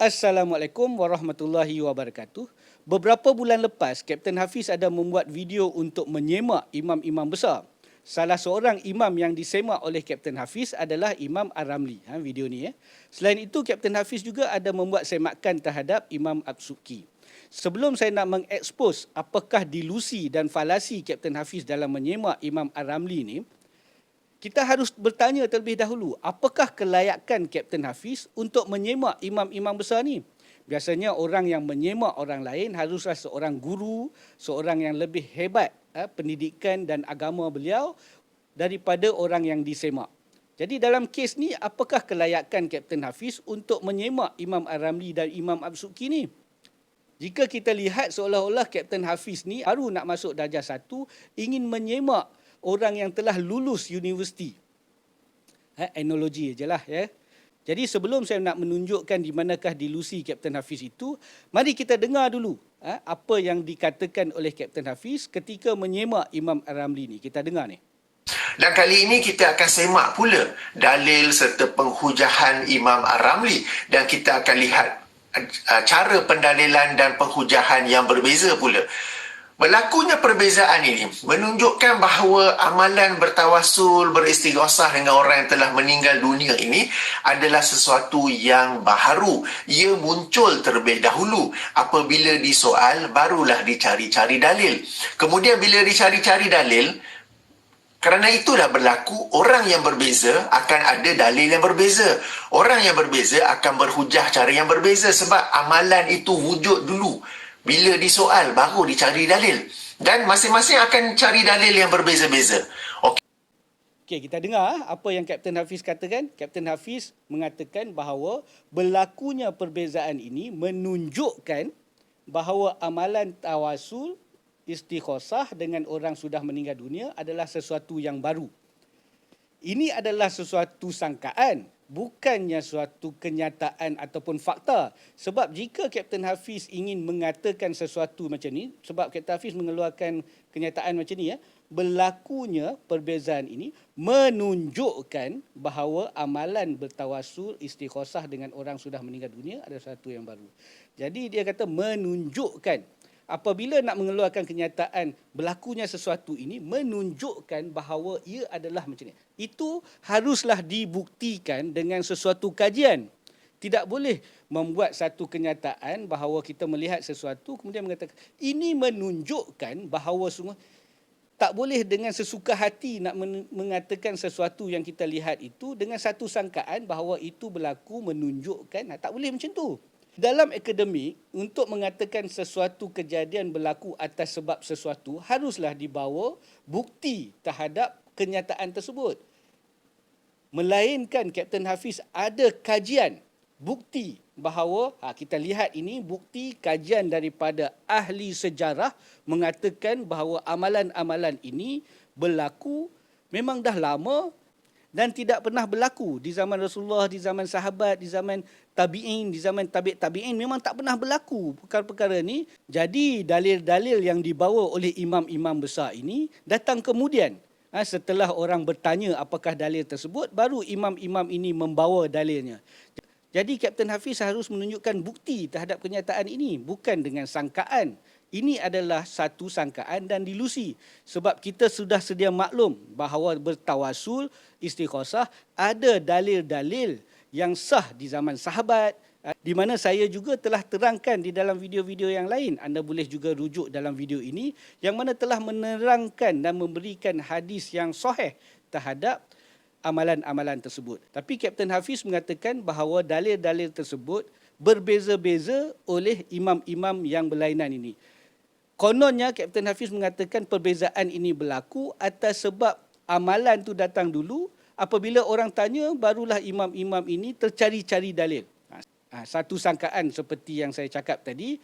Assalamualaikum warahmatullahi wabarakatuh. Beberapa bulan lepas, Kapten Hafiz ada membuat video untuk menyemak imam-imam besar. Salah seorang imam yang disemak oleh Kapten Hafiz adalah Imam Ar-Ramli. Video ni. Selain itu, Kapten Hafiz juga ada membuat semakan terhadap Imam Ad-Subki. Sebelum saya nak mengekspos apakah dilusi dan falasi Kapten Hafiz dalam menyemak Imam Ar-Ramli ni, kita harus bertanya terlebih dahulu, apakah kelayakan Kapten Hafiz untuk menyemak imam-imam besar ni? Biasanya orang yang menyemak orang lain haruslah seorang guru, seorang yang lebih hebat pendidikan dan agama beliau daripada orang yang disemak. Jadi dalam kes ni, apakah kelayakan Kapten Hafiz untuk menyemak Imam Ar-Ramli dan Imam Ad-Subki ni? Jika kita lihat seolah-olah Kapten Hafiz ni baru nak masuk darjah 1, ingin menyemak orang yang telah lulus universiti. Analogi je lah. Jadi sebelum saya nak menunjukkan di manakah dilusi Kapten Hafiz itu, mari kita dengar dulu apa yang dikatakan oleh Kapten Hafiz ketika menyemak Imam Ar-Ramli ni. Kita dengar ni. Dan kali ini kita akan semak pula dalil serta penghujahan Imam Ar-Ramli, dan kita akan lihat cara pendalilan dan penghujahan yang berbeza pula. Berlakunya perbezaan ini menunjukkan bahawa amalan bertawasul, beristighosah dengan orang yang telah meninggal dunia ini adalah sesuatu yang baharu. Ia muncul terlebih dahulu. Apabila disoal, barulah dicari-cari dalil. Kemudian bila dicari-cari dalil, kerana itu dah berlaku, orang yang berbeza akan ada dalil yang berbeza. Orang yang berbeza akan berhujah cara yang berbeza sebab amalan itu wujud dulu. Bila disoal, baru dicari dalil. Dan masing-masing akan cari dalil yang berbeza-beza. Okey, kita dengar apa yang Kapten Hafiz katakan. Kapten Hafiz mengatakan bahawa berlakunya perbezaan ini menunjukkan bahawa amalan tawasul, istighosah dengan orang sudah meninggal dunia adalah sesuatu yang baru. Ini adalah sesuatu sangkaan, bukannya suatu kenyataan ataupun fakta. Sebab jika Kapten Hafiz ingin mengatakan sesuatu macam ni, sebab Kapten Hafiz mengeluarkan kenyataan macam ni, berlakunya perbezaan ini menunjukkan bahawa amalan bertawasul, istighosah dengan orang sudah meninggal dunia adalah sesuatu yang baru. Jadi dia kata menunjukkan. Apabila nak mengeluarkan kenyataan berlakunya sesuatu ini menunjukkan bahawa ia adalah macam ni. Itu haruslah dibuktikan dengan sesuatu kajian. Tidak boleh membuat satu kenyataan bahawa kita melihat sesuatu kemudian mengatakan ini menunjukkan bahawa semua. Tak boleh dengan sesuka hati nak mengatakan sesuatu yang kita lihat itu dengan satu sangkaan bahawa itu berlaku menunjukkan. Tak boleh macam tu. Dalam akademik, untuk mengatakan sesuatu kejadian berlaku atas sebab sesuatu, haruslah dibawa bukti terhadap kenyataan tersebut. Melainkan Kapten Hafiz ada kajian, bukti bahawa, kita lihat ini bukti kajian daripada ahli sejarah mengatakan bahawa amalan-amalan ini berlaku memang dah lama dan tidak pernah berlaku di zaman Rasulullah, di zaman sahabat, di zaman tabi'in, di zaman tabi'in memang tak pernah berlaku perkara-perkara ni. Jadi dalil-dalil yang dibawa oleh imam-imam besar ini datang kemudian. Setelah orang bertanya apakah dalil tersebut, baru imam-imam ini membawa dalilnya. Jadi Kapten Hafiz harus menunjukkan bukti terhadap kenyataan ini, bukan dengan sangkaan. Ini adalah satu sangkaan dan dilusi. Sebab kita sudah sedia maklum bahawa bertawasul, istighosah, ada dalil-dalil yang sah di zaman sahabat, di mana saya juga telah terangkan di dalam video-video yang lain. Anda boleh juga rujuk dalam video ini, yang mana telah menerangkan dan memberikan hadis yang sahih terhadap amalan-amalan tersebut. Tapi Kapten Hafiz mengatakan bahawa dalil-dalil tersebut berbeza-beza oleh imam-imam yang berlainan ini. Kononnya Kapten Hafiz mengatakan perbezaan ini berlaku atas sebab amalan tu datang dulu. Apabila orang tanya, barulah imam-imam ini tercari-cari dalil. Satu sangkaan seperti yang saya cakap tadi,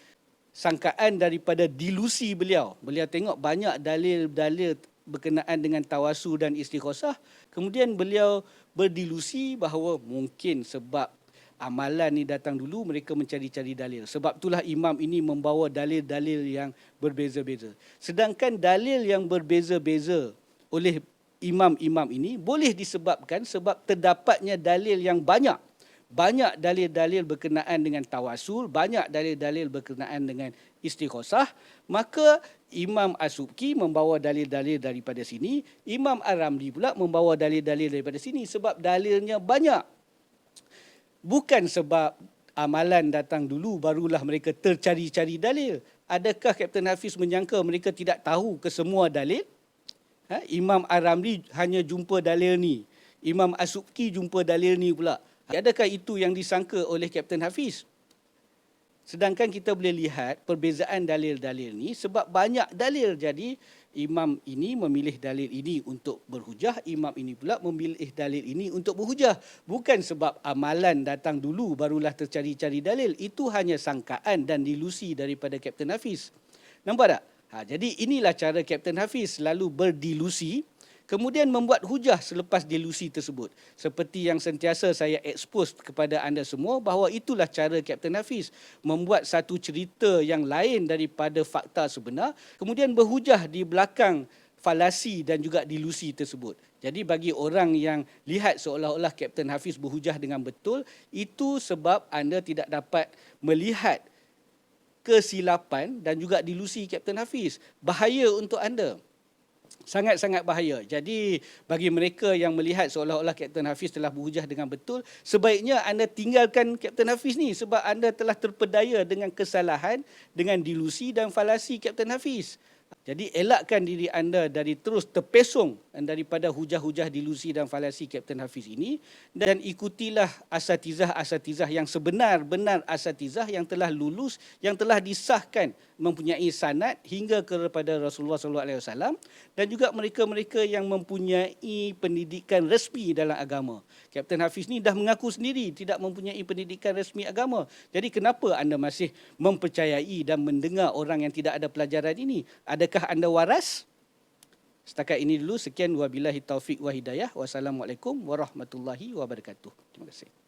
sangkaan daripada dilusi beliau. Beliau tengok banyak dalil-dalil berkenaan dengan tawasul dan istighosah. Kemudian beliau berdilusi bahawa mungkin sebab amalan ni datang dulu, mereka mencari-cari dalil. Sebab itulah imam ini membawa dalil-dalil yang berbeza-beza. Sedangkan dalil yang berbeza-beza oleh imam-imam ini boleh disebabkan sebab terdapatnya dalil yang banyak banyak dalil-dalil berkenaan dengan tawasul, banyak dalil-dalil berkenaan dengan istighosah, maka Imam As-Subki membawa dalil-dalil daripada sini, Imam Ar-Ramli pula membawa dalil-dalil daripada sini sebab dalilnya banyak. Bukan sebab amalan datang dulu barulah mereka tercari-cari dalil. Adakah Kapten Hafiz menyangka mereka tidak tahu kesemua dalil? Imam Ar-Ramli hanya jumpa dalil ni. Imam As-Subki jumpa dalil ni pula. Adakah itu yang disangka oleh Kapten Hafiz? Sedangkan kita boleh lihat perbezaan dalil-dalil ni sebab banyak dalil. Jadi imam ini memilih dalil ini untuk berhujah, imam ini pula memilih dalil ini untuk berhujah. Bukan sebab amalan datang dulu barulah tercari-cari dalil. Itu hanya sangkaan dan dilusi daripada Kapten Hafiz. Nampak tak? Jadi inilah cara Kapten Hafiz selalu berdilusi, kemudian membuat hujah selepas dilusi tersebut. Seperti yang sentiasa saya expose kepada anda semua bahawa itulah cara Kapten Hafiz membuat satu cerita yang lain daripada fakta sebenar, kemudian berhujah di belakang falasi dan juga dilusi tersebut. Jadi bagi orang yang lihat seolah-olah Kapten Hafiz berhujah dengan betul, itu sebab anda tidak dapat melihat kesilapan dan juga dilusi Kapten Hafiz. Bahaya untuk anda. Sangat-sangat bahaya. Jadi bagi mereka yang melihat seolah-olah Kapten Hafiz telah berhujah dengan betul, sebaiknya anda tinggalkan Kapten Hafiz ni sebab anda telah terpedaya dengan kesalahan, dengan dilusi dan falasi Kapten Hafiz. Jadi elakkan diri anda dari terus terpesong daripada hujah-hujah dilusi dan falasi Kapten Hafiz ini dan ikutilah asatizah-asatizah yang sebenar-benar asatizah yang telah lulus, yang telah disahkan mempunyai sanad hingga kepada Rasulullah SAW dan juga mereka-mereka yang mempunyai pendidikan resmi dalam agama. Kapten Hafiz ni dah mengaku sendiri tidak mempunyai pendidikan resmi agama. Jadi kenapa anda masih mempercayai dan mendengar orang yang tidak ada pelajaran ini? Adakah anda waras? Setakat ini dulu, sekian, wabillahi taufiq wa hidayah. Wassalamualaikum warahmatullahi wabarakatuh. Terima kasih.